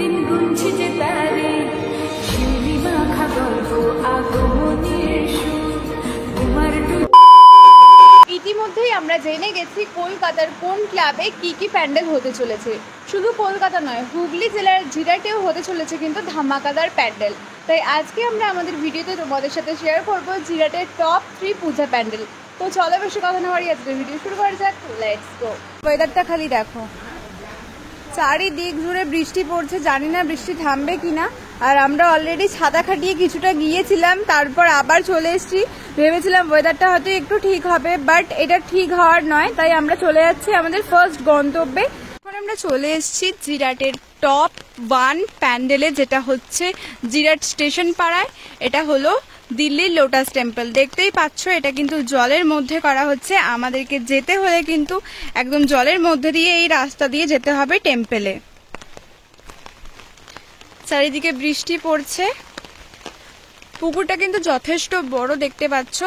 দিন গুনছি যে তারে শিউলি মাখা গল্প আগমনের সুর তোমার। ইতিমধ্যেই আমরা জেনে গেছি কলকাতার কোন ক্লাবে কি কি প্যান্ডেল হতে চলেছে। শুধু কলকাতা নয়, হুগলি জেলার জিরাটেও হতে চলেছে কিন্তু ধামাকাদার প্যান্ডেল। তাই আজকে আমরা আমাদের ভিডিওতে তোমাদের সাথে শেয়ার করব জিরাটের টপ 3 পূজা প্যান্ডেল। তো চলো বেশি কথা না বাড়িয়ে আজকের ভিডিও শুরু করা যাক। Let's go. ওয়েদারটা খালি দেখো, চারিদিক জুড়ে বৃষ্টি পড়ছে, জানি না বৃষ্টি থামবে কিনা। আর আমরা অলরেডি ছাতা খাটিয়ে কিছুটা গিয়েছিলাম, তারপর আবার চলে এসেছি। ভেবেছিলাম ওয়েদারটা হয়তো একটু ঠিক হবে, বাট এটা ঠিক হওয়ার নয়। তাই আমরা চলে যাচ্ছি আমাদের ফার্স্ট গন্তব্যে। এখন আমরা চলে এসেছি জিরাটের টপ 1 প্যান্ডেলে, যেটা হচ্ছে জিরাট স্টেশন পাড়ায়। এটা হলো দিল্লির লোটাস টেম্পল। দেখতেই পাচ্ছ এটা কিন্তু জলের মধ্যে করা হচ্ছে। আমাদেরকে যেতে হলে কিন্তু একদম জলের মধ্যে দিয়ে এই রাস্তা দিয়ে যেতে হবে টেম্পলে। চারিদিকে বৃষ্টি পড়ছে। পুকুরটা কিন্তু যথেষ্ট বড়, দেখতে পাচ্ছ।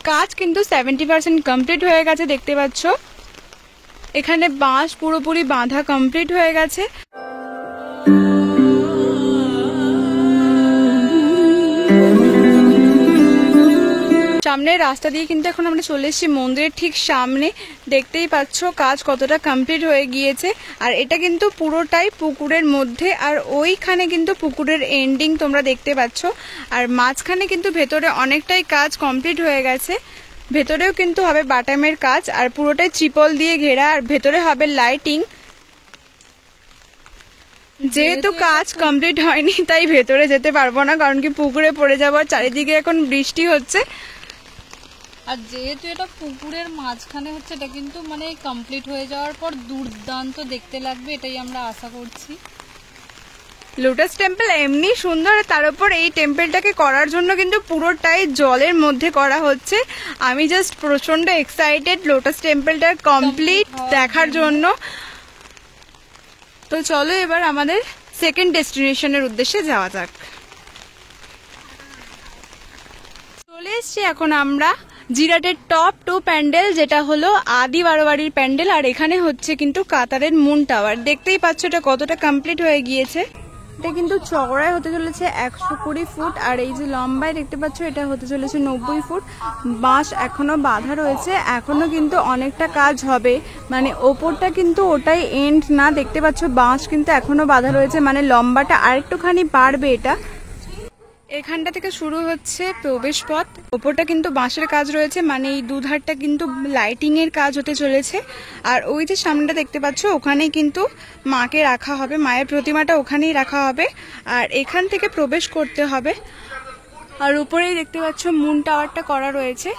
কাজ কিন্তু 70% কমপ্লিট হয়ে গেছে, দেখতে পাচ্ছ। এখানে বাঁশ পুরোপুরি বাঁধা কমপ্লিট হয়ে গেছে। সামনের রাস্তা দিয়ে কিন্তু এখন আমরা চলে এসেছি মন্দিরের ঠিক সামনে। দেখতেই পাচ্ছ কাজ কতটা কমপ্লিট হয়ে গিয়েছে। আর এটা কিন্তু পুরোটাই পুকুরের মধ্যে, আর ওইখানে কিন্তু পুকুরের এন্ডিং তোমরা দেখতে পাচ্ছ। আর মাঝখানে কিন্তু ভেতরে অনেকটাই কাজ কমপ্লিট হয়ে গেছে। ভেতরেও কিন্তু হবে বাটামের কাজ, আর পুরোটাই ত্রিপল দিয়ে ঘেরা, আর ভেতরে হবে লাইটিং। যেহেতু কাজ কমপ্লিট হয়নি তাই ভেতরে যেতে পারবো না, কারণ কি পুকুরে পড়ে যাবো। চারিদিকে এখন বৃষ্টি হচ্ছে। আর যেহেতু এটা পুকুরের মাঝখানে হচ্ছে, এটা কিন্তু মানে কমপ্লিট হয়ে যাওয়ার পর দুর্দান্ত দেখতে লাগবে, এটাই আমরা আশা করছি। লোটাস টেম্পল এমনি সুন্দর, তার উপর এই টেম্পলটাকে করার জন্য কিন্তু পুরোটাই জলের মধ্যে করা হচ্ছে। আমি জাস্ট প্রচন্ড এক্সাইটেড লোটাস টেম্পলটা কমপ্লিট দেখার জন্য। তো চলো এবার আমাদের সেকেন্ড ডেস্টিনেশনের উদ্দেশ্যে যাওয়া যাক। চলে এসছি এখন আমরা জিরাটের টপ 2 প্যান্ডেল, যেটা হলো আদি বারোয়ারির প্যান্ডেল। আর এখানে হচ্ছে কিন্তু কাতারের মুন টাওয়ার। দেখতেই পাচ্ছ এটা কতটা কমপ্লিট হয়ে গিয়েছে। এটা কিন্তু চওড়ায় হতে চলেছে 120 ফুট, আর এই যে লম্বায় দেখতে পাচ্ছ এটা হতে চলেছে 90 ফুট। বাঁশ এখনো বাঁধা রয়েছে, এখনো কিন্তু অনেকটা কাজ হবে। মানে ওপরটা কিন্তু ওটাই এন্ড না, দেখতে পাচ্ছ বাঁশ কিন্তু এখনো বাঁধা রয়েছে, মানে লম্বাটা আরেকটুখানি বাড়বে এটা। এখানটা থেকে শুরু হচ্ছে প্রবেশ পথ। ওপরটা কিন্তু বাঁশের কাজ রয়েছে, মানে এই দুধারটা কিন্তু লাইটিং এর কাজ হতে চলেছে। আর ওই যে সামনেটা দেখতে পাচ্ছ ওখানেই কিন্তু মাকে রাখা হবে, মায়ের প্রতিমাটা ওখানেই রাখা হবে। আর এখান থেকে প্রবেশ করতে হবে। আর উপরেই দেখতে পাচ্ছ মুন টাওয়ারটা করা রয়েছে।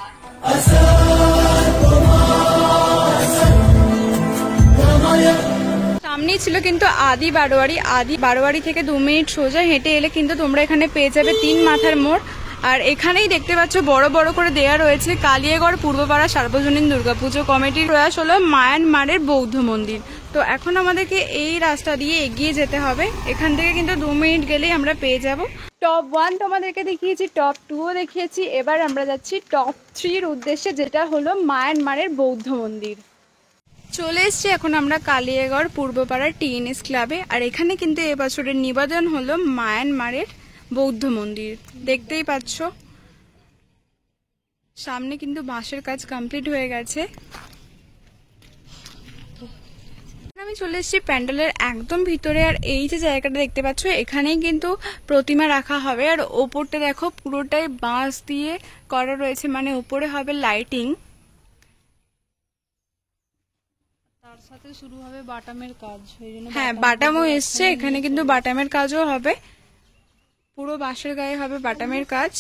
সামনেই ছিল কিন্তু আদি বারোয়ারি থেকে 2 মিনিট সোজা হেঁটে এলে কিন্তু তোমরা এখানে পেয়ে যাবে 3 মাথার মোড়। আর এখানেই দেখতে পাচ্ছ বড় বড় করে দেয়া রয়েছে কালিয়াগড় পূর্বপাড়া সার্বজনীন দুর্গাপুজো কমিটির প্রয়াস হলো মায়ানমারের বৌদ্ধ মন্দির। তো এখন আমাদেরকে এই রাস্তা দিয়ে এগিয়ে যেতে হবে। এখান থেকে কিন্তু 2 মিনিট গেলেই আমরা পেয়ে যাব। টপ 1 তোমাদেরকে দেখিয়েছি, টপ 2ও দেখিয়েছি। এবার আমরা যাচ্ছি টপ 3 এর উদ্দেশ্যে, যেটা হলো মায়ানমারের বৌদ্ধ মন্দির। চলে এসছি এখন আমরা কালিয়াগড় পূর্বপাড়ার TNS ক্লাবে। আর এখানে কিন্তু এবছরের নিবেদন হলো মায়ানমারের বৌদ্ধ মন্দির। দেখতেই পাচ্ছ সামনে কিন্তু বাঁশের কাজ কমপ্লিট হয়ে গেছে। আমি চলে এসেছি প্যান্ডেলের একদম ভিতরে। আর এই যে জায়গাটা দেখতে পাচ্ছ এখানেই কিন্তু প্রতিমা রাখা হবে। আর ওপরটা দেখো পুরোটাই বাঁশ দিয়ে করা রয়েছে, মানে উপরে হবে লাইটিং। তার সাথে শুরু হবে বাটামের কাজ। হ্যাঁ, বাটামও এসছে, এখানে কিন্তু বাটামের কাজও হবে। পুরো বাঁশের গায়ে হবে বাটামের কাজ।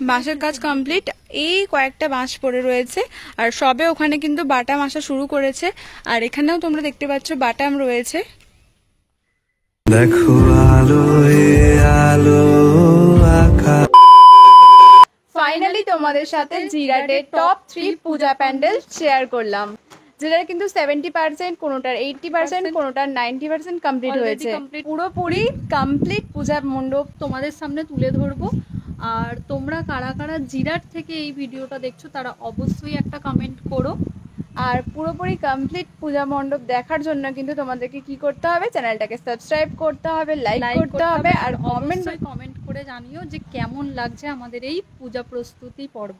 বাঁশের কাজ কমপ্লিট। এই কয়েকটা বাঁশ পড়ে রয়েছে, আর সবে ওখানে কিন্তু বাটাম আসা শুরু করেছে। আর এখানেও তোমরা দেখতে পাচ্ছ বাটাম রয়েছে। দেখো আলো আলো ফাইনালি তোমাদের সাথে জিরাটের টপ 3 পূজা প্যান্ডেল শেয়ার করলাম, যেটা কিন্তু 70%, কোনোটার 80%, কোনোটার 90% কমপ্লিট হয়েছে। পুরোপুরি কমপ্লিট পূজা মণ্ডপ তোমাদের সামনে তুলে ধরবো। আর তোমরা কারা কারা জিরাট থেকে এই ভিডিওটা দেখছো তারা অবশ্যই একটা কমেন্ট করো। আর পুরোপুরি কমপ্লিট পূজা মণ্ডপ দেখার জন্য কিন্তু তোমাদেরকে কি করতে হবে, চ্যানেলটাকে সাবস্ক্রাইব করতে হবে, লাইক করতে হবে আর কমেন্ট করে জানিও যে কেমন লাগছে আমাদের এই পূজা প্রস্তুতি পর্ব।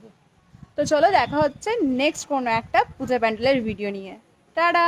তো চলো দেখা হচ্ছে নেক্সট কোনো একটা পূজা প্যান্ডেলের ভিডিও নিয়ে। টাটা।